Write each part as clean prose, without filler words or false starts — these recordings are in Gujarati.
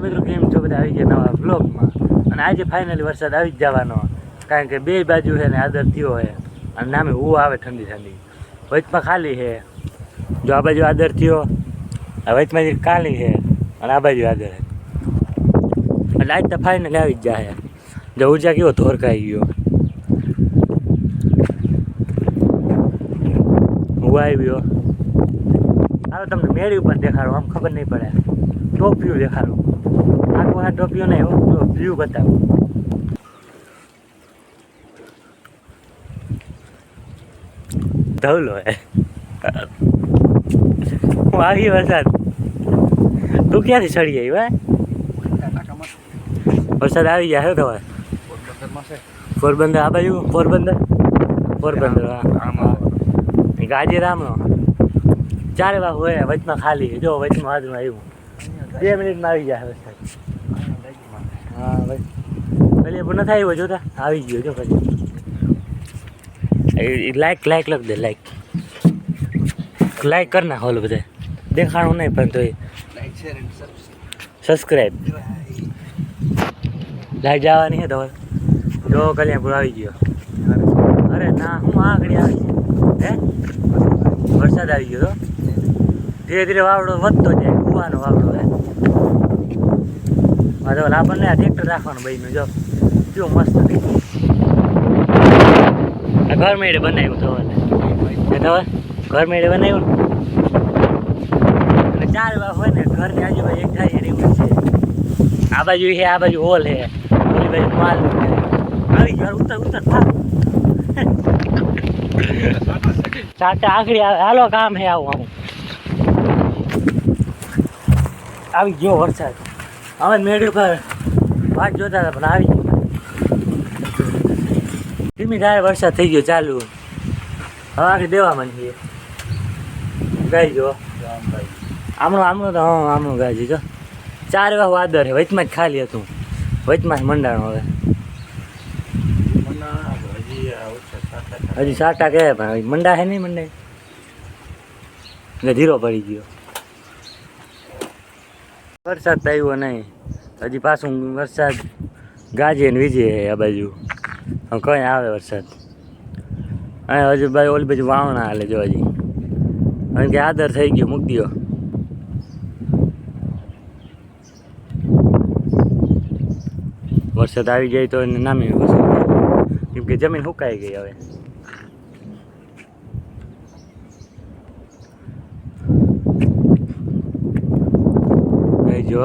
મિત્રો કેમ છો બધા આવી ગયા નવા બ્લોગમાં અને આજે ફાઇનલી વરસાદ આવી જ જવાનો કારણ કે બે બાજુ છે ને આદર થયો છે અને નામે હું આવે ઠંડી ઠંડી વચમાં ખાલી છે જો આ બાજુ આદર થયો વચમાં જે ખાલી છે અને આ બાજુ આદર છે એટલે આજ તો ફાઇનલી આવી જ જાય જો ઉર્જા કેવો ધોરકાઈ ગયો હું આવ્યો હાલો તમને મેળી ઉપર દેખાડો આમ ખબર નહીં પડે ટોપ વ્યૂ દેખાડો આખું આ ટોપ વ્યૂ નહીં વ્યૂ બતાવો ધવલો હે હું આવી વરસાદ તું ક્યાંથી ચડી આવી ભાઈ વરસાદ આવી જાય તમારે પોરબંદર આ બાજુ પોરબંદર હા ગાજીરામનો ચારે વાગ હોય વચમાં ખાલી જો વચમાં હાથમાં આવ્યું 2 મિનિટમાં આવી જાય વરસાદ હા ભાઈ પેલી પણ નથી આવ્યો જોતા આવી ગયો જો પછી લાઈક લખ દે લાઈક કરી નાખો ઓલું બધા દેખાણું નહીં પણ તો સબસ્ક્રાઈબ લાઈક જવાની છે તમારે જો કલ્યાણપુર આવી ગયો અરે ના હું આગળ આવી હે વરસાદ આવી ગયો તો ધીરે ધીરે વાવડો વધતો જાય કૂવાનો વાવડો હે તો આપણને આ ટ્રેક્ટર રાખવાનું ભાઈનું જો કેવું મસ્ત થઈ આ ઘર મેળે બનાવ્યું તો ઘર મેળે બનાવ્યું અને 4 વાગ હોય ને ઘરની આજુબાજુ એક થાય એવું છે આ બાજુ છે આ બાજુ હોલ છે ઓલી બાજુ માલ આવી ઘર ઉતર થાક ચાટા આખરી હાલો કામ હે આવું આવી ગયો વરસાદ હવે મેળ્યું પર વાટ જોતા હતા પણ આવી ધીમી ધારે વરસાદ થઈ ગયો ચાલુ હવે આખી દેવામાં છીએ ગાઈ જો આમણું તો હા આમણું ગાઈ જો 4 વાગ વાદર છે વચમાં જ ખાલી હતું વચમાં જ મંડાણું હવે હજી સાટા કહે પણ મંડા હે નહીં મંડાય એટલે ધીરો પડી ગયો વરસાદ તો આવ્યો નહીં હજી પાછું વરસાદ ગાજે ને વીજે આ બાજુ કઈ આવે વરસાદ અને હજુ ભાઈ ઓલી બાજુ વાવણા હાલે જો હજી કારણ કે આદર થઈ ગયો મૂકી દો વરસાદ આવી જાય તો એને નામી વરસાદ કેમ કે જમીન સુકાઈ ગઈ હવે જો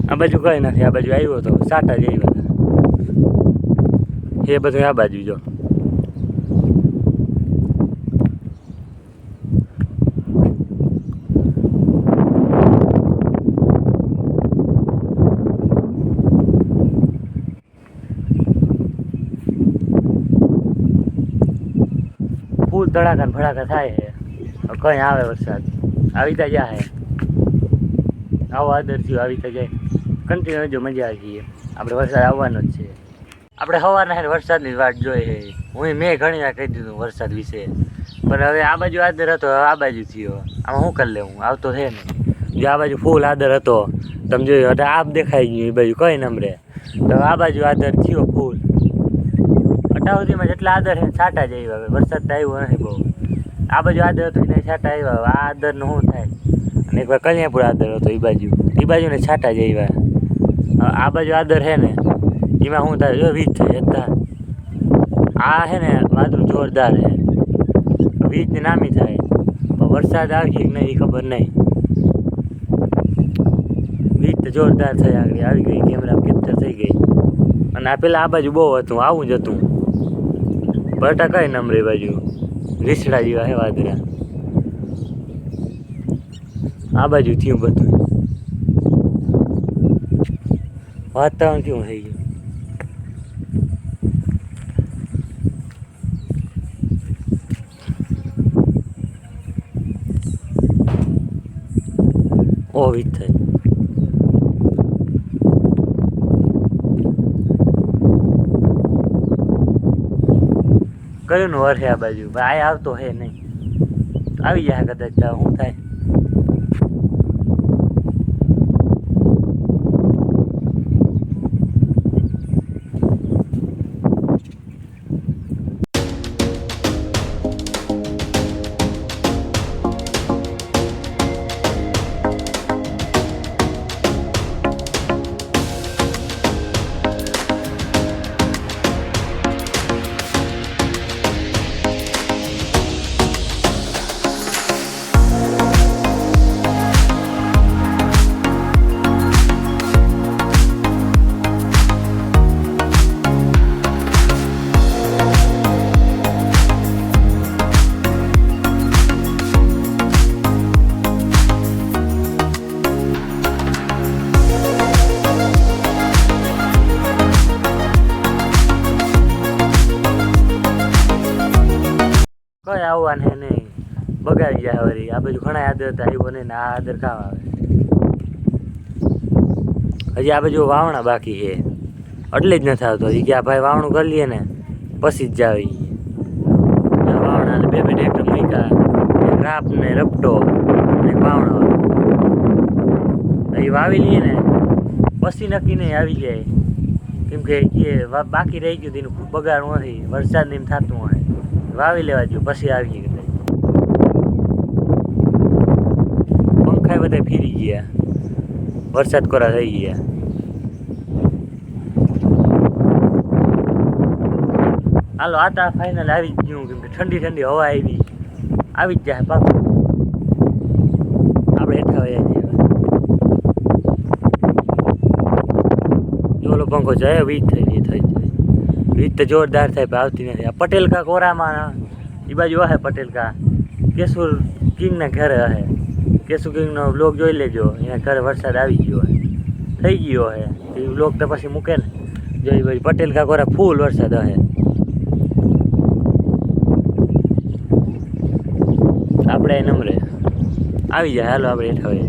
આ બાજુ કઈ નથી આ બાજુ આવ્યો તો સાટા જ આવ્યા હતા એ બધું આ બાજુ જો ફૂલ ધડાકા ને ભડાકા થાય છે કઈ આવે વરસાદ આવી તા જાય આવો આદર થયો આવી તા જાય કન્ટિન્યુ જો મજા આવી જઈએ આપણે વરસાદ આવવાનો જ છે આપણે સવારના વરસાદની વાટ જોઈ છે મેં ઘણી વાર કહી દીધું વરસાદ વિશે પણ હવે આ બાજુ આદર હતો આ બાજુ થયો આમાં શું કરી લેવું આવતો છે ને જો આ બાજુ ફૂલ આદર હતો તમે જોયું એટલે આપ દેખાઈ ગયું એ બાજુ કઈ નંબરે તો આ બાજુ આદર થયો ફૂલ અટાવધીમાં જેટલા આદર છે છાંટા જ આવ્યા વરસાદ તો આવ્યો નથી બહુ આ બાજુ આદર હતું એને છાંટા આવ્યા આ આદરનું શું થાય અને એકવાર કલ્યાણપુર આદર હતો એ બાજુને છાંટા જ આવ્યા આ બાજુ આદર છે ને એમાં શું થાય જો વીજ થાય જતા આ છે ને વાદળું જોરદાર છે વીજને નામી થાય પણ વરસાદ આવી કે નહીં એ ખબર નહીં વીજ તો જોરદાર થઈ આવી ગઈ કેમેરા કેપ્ચર થઈ ગઈ અને આ પેલા આ બાજુ બહુ હતું આવું જ હતું બટા કઈ નંબરે બાજુ રીસડા જેવા હે વાદળા આ બાજુ થયું બધું વાતાવરણ કેવું થઈ ગયું ઓ વીજ થાય કયું નું વર છે આ બાજુ ભાઈ આવતો હે નહીં આવી જાય કદાચ શું થાય. કઈ આવવાને નહીં, બગાડી જાય વળી. આ બાજુ ઘણા આદર હતા આવ્યો નહીં ને આ આદર કામ આવે. હજી આ બાજુ વાવણા બાકી છે એટલે જ નથી આવતો. હજી કે આ ભાઈ વાવણું કરી લઈએ ને પછી જ જાવ. વાવણા બે ટ્રેક્ટર મૂક્યા, એક રાપ ને રપટો ને વાવણા. એ વાવી લઈએ ને પછી નક્કી નહીં આવી જાય. કેમ કે બાકી રહી ગયું તેનું બગાડ નથી, વરસાદ ને એમ થતું હોય. વાવી લેવા જોઈએ પછી આવી ગયા. પંખા બધા ફીરી ગયા, વરસાદ કોરા થઈ ગયા. હાલો આ તો ફાઇનલ આવી જ ગયું. કેમ કે ઠંડી ઠંડી હવા આવી જ જાય પાક. આપણે હેઠા વયા જઈએ. ઓલો પંખો જાય વીજ થઈ જાય. વીજ તો જોરદાર થાય પણ આવતી નથી. આ પટેલકા કોરામાં એ બાજુ હે. પટેલકા કેશુર કિંગના ઘરે હે. કેશુ કિંગનો બ્લોગ જોઈ લેજો. એના ઘરે વરસાદ આવી ગયો હે, થઈ ગયો હે. એ બ્લોગ તો પછી મૂકે ને જોઈ ભાઈ. પટેલકા કોરા ફૂલ વરસાદ હે. આપણે નમરે આવી જાય. હાલો આપણે હેઠા હોય.